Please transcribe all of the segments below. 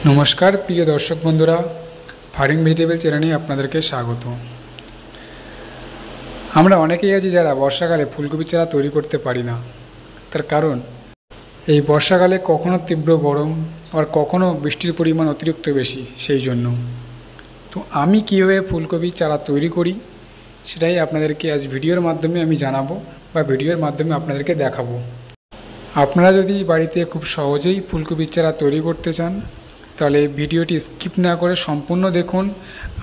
নমস্কার প্রিয় দর্শক বন্ধুরা, ফার্মিং ভেজিটেবল চ্যানেলে আপনাদেরকে স্বাগত। আমরা অনেকেই আছি যারা বর্ষাকালে ফুলকপির চারা তৈরি করতে পারি না। তার কারণ এই বর্ষাকালে কখনো তীব্র গরম, আর কখনো বৃষ্টির পরিমাণ অতিরিক্ত বেশি। সেই জন্য তো আমি কীভাবে ফুলকপির চারা তৈরি করি সেটাই আপনাদেরকে আজ ভিডিওর মাধ্যমে আমি জানাবো, বা ভিডিওর মাধ্যমে আপনাদেরকে দেখাবো। আপনারা যদি বাড়িতে খুব সহজেই ফুলকপির চারা তৈরি করতে চান তাহলে ভিডিওটি স্কিপ না করে সম্পূর্ণ দেখুন।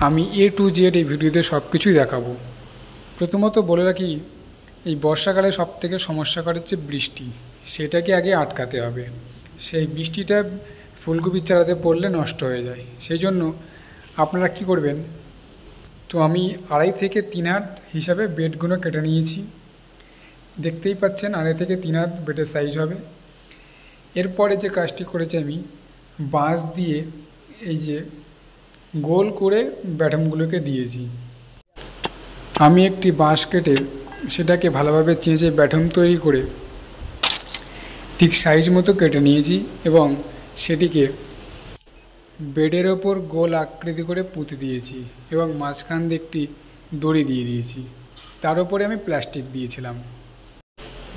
আমি A to Z এই ভিডিওতে সব কিছুই দেখাবো। প্রথমত বলে রাখি, এই বর্ষাকালে সবথেকে সমস্যাকর হচ্ছে বৃষ্টি। সেটাকে আগে আটকাতে হবে। সেই বৃষ্টিটা ফুলকপির চারাতে পড়লে নষ্ট হয়ে যায়। সেই জন্য আপনারা কি করবেন, তো আমি 2.5 থেকে 3 হাত হিসাবে বেডগুলো কেটে নিয়েছি। দেখতেই পাচ্ছেন 2.5 থেকে 3 হাত বেডের সাইজ হবে। এরপরে যে কাজটি করেছি, আমি বাঁশ দিয়ে এই যে গোল করে ব্যাটমগুলোকে দিয়েছি। আমি একটি বাঁশ কেটে সেটাকে ভালোভাবে চেঁচে ব্যাটম তৈরি করে ঠিক সাইজ মতো কেটে নিয়েছি এবং সেটিকে বেডের ওপর গোল আকৃতি করে পুঁতে দিয়েছি এবং মাঝখান দিয়ে একটি দড়ি দিয়ে দিয়েছি। তার উপরে আমি প্লাস্টিক দিয়েছিলাম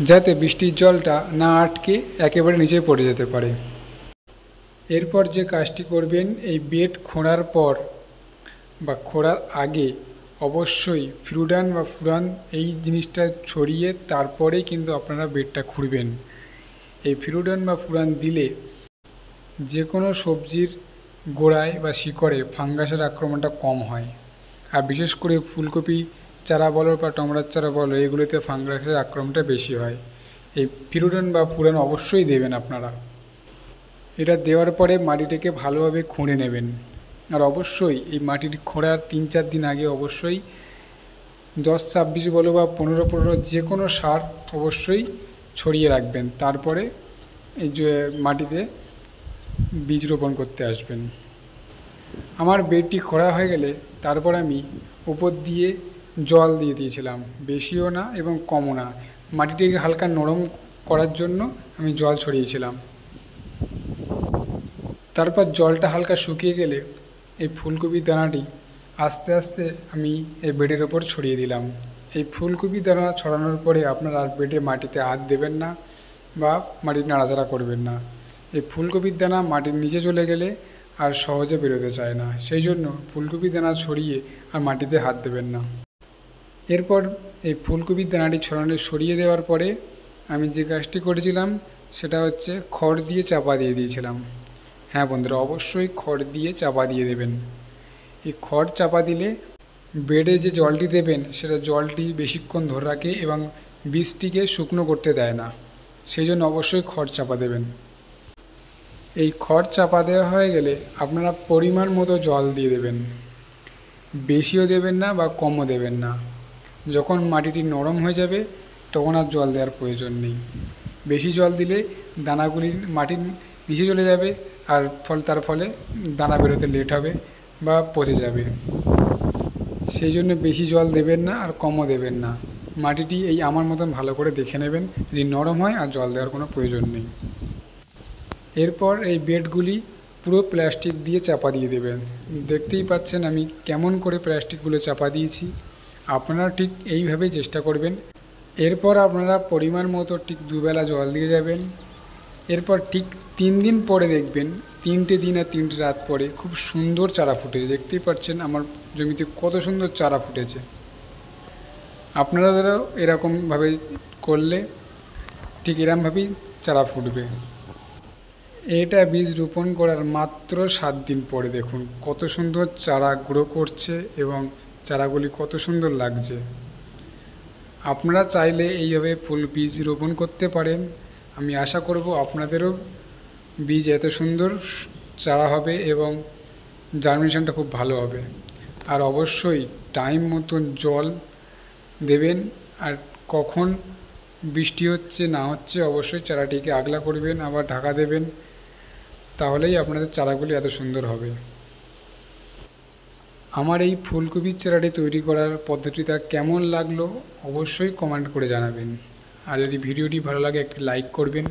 যাতে বৃষ্টির জলটা না আটকে একেবারে নিচে পড়ে যেতে পারে। এরপর যে কাজটি করবেন, এই বেড খোঁড়ার পর বা খোঁড়ার আগে অবশ্যই ফিরুডান বা ফুরান এই জিনিসটা ছড়িয়ে তারপরেই কিন্তু আপনারা বেডটা খুঁড়বেন। এই ফিরুডান বা ফুরান দিলে যে কোনো সবজির গোড়ায় বা শিকড়ে ফাঙ্গাসের আক্রমণটা কম হয়। আর বিশেষ করে ফুলকপি চারা বলো বা টমেটোর চারা বলো, এগুলোতে ফাঙ্গাসের আক্রমণটা বেশি হয়। এই ফিরুডান বা ফুরান অবশ্যই দেবেন আপনারা। এটা দেওয়ার পরে মাটিটাকে ভালোভাবে খুঁড়ে নেবেন। আর অবশ্যই এই মাটির খোঁড়ার 3-4 দিন আগে অবশ্যই 10-26 বলো বা 15-15 যে কোনো সার অবশ্যই ছড়িয়ে রাখবেন। তারপরে এই যে মাটিতে বীজ রোপণ করতে আসবেন। আমার বেডটি খোঁড়া হয়ে গেলে তারপর আমি উপর দিয়ে জল দিয়ে দিয়েছিলাম, বেশিও না এবং কমও না। মাটিটিকে হালকা নরম করার জন্য আমি জল ছড়িয়েছিলাম। তারপর জলটা হালকা শুকিয়ে গেলে এই ফুলকপির দানাটি আস্তে আস্তে আমি এই বেডের ওপর ছড়িয়ে দিলাম। এই ফুলকপির দানা ছড়ানোর পরে আপনারা আর বেডে মাটিতে হাত দেবেন না বা মাটির নাড়াচাড়া করবেন না। এই ফুলকপির দানা মাটির নিচে চলে গেলে আর সহজে বেরোতে চায় না। সেই জন্য ফুলকপির দানা ছড়িয়ে আর মাটিতে হাত দেবেন না। এরপর এই ফুলকপির দানাটি সরিয়ে দেওয়ার পরে আমি যে কাজটি করেছিলাম সেটা হচ্ছে খড় দিয়ে চাপা দিয়ে দিয়েছিলাম। হ্যাঁ বন্ধুরা, অবশ্যই খড় দিয়ে চাপা দিয়ে দেবেন। এই খড় চাপা দিলে বেডে যে জলটি দেবেন সেটা জলটি বেশিক্ষণ ধরে রাখে এবং বীজটিকে শুকনো করতে দেয় না। সেই জন্য অবশ্যই খড় চাপা দেবেন। এই খড় চাপা দেওয়া হয়ে গেলে আপনারা পরিমাণ মতো জল দিয়ে দেবেন। বেশিও দেবেন না বা কমও দেবেন না। যখন মাটিটি নরম হয়ে যাবে তখন আর জল দেওয়ার প্রয়োজন নেই। বেশি জল দিলে দানাগুলি মাটির নিচে চলে যাবে আর তার ফলে দানা বেরোতে লেট হবে বা পচে যাবে। সেই জন্য বেশি জল দেবেন না আর কমও দেবেন না। মাটিটি এই আমার মতন ভালো করে দেখে নেবেন, যদি নরম হয় আর জল দেওয়ার কোনো প্রয়োজন নেই। এরপর এই বেডগুলি পুরো প্লাস্টিক দিয়ে চাপা দিয়ে দেবেন। দেখতেই পাচ্ছেন আমি কেমন করে প্লাস্টিকগুলো চাপা দিয়েছি। আপনারা ঠিক এইভাবেই চেষ্টা করবেন। এরপর আপনারা পরিমাণ মতো ঠিক 2 বেলা জল দিয়ে যাবেন। এরপর ঠিক 3 দিন পরে দেখবেন, 3টে দিন আর 3টে রাত পরে খুব সুন্দর চারা ফুটেছে। দেখতেই পাচ্ছেন আমার জমিতে কত সুন্দর চারা ফুটেছে। আপনারাও এরকমভাবে করলে ঠিক এরকমভাবেই চারা ফুটবে। এটা বীজ রোপণ করার মাত্র 7 দিন পরে দেখুন কত সুন্দর চারা গ্রো করছে এবং চারাগুলি কত সুন্দর লাগছে। আপনারা চাইলে এইভাবে ফুল বীজ রোপণ করতে পারেন। আমি আশা করব আপনাদেরও বীজ এত সুন্দর চারা হবে এবং জার্মিনেশনটা খুব ভালো হবে। আর অবশ্যই টাইম মতন জল দেবেন। আর কখন বৃষ্টি হচ্ছে না হচ্ছে অবশ্যই চারাটিকে আগলা করবেন, আবার ঢাকা দেবেন। তাহলেই আপনাদের চারাগুলি এত সুন্দর হবে। আমার এই ফুলকপির চারাটি তৈরি করার পদ্ধতিটা কেমন লাগলো অবশ্যই কমেন্ট করে জানাবেন। আর যদি ভিডিওটি ভালো লাগে একটি লাইক করবেন,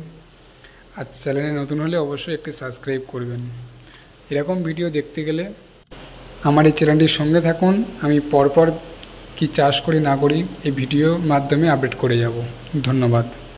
আর চ্যানেলে নতুন হলে অবশ্যই একটি সাবস্ক্রাইব করবেন। এরকম ভিডিও দেখতে গেলে আমার এই চ্যানেলটির সঙ্গে থাকুন। আমি পরপর কি চাষ করি না করি এই ভিডিওর মাধ্যমে আপডেট করে যাব। ধন্যবাদ।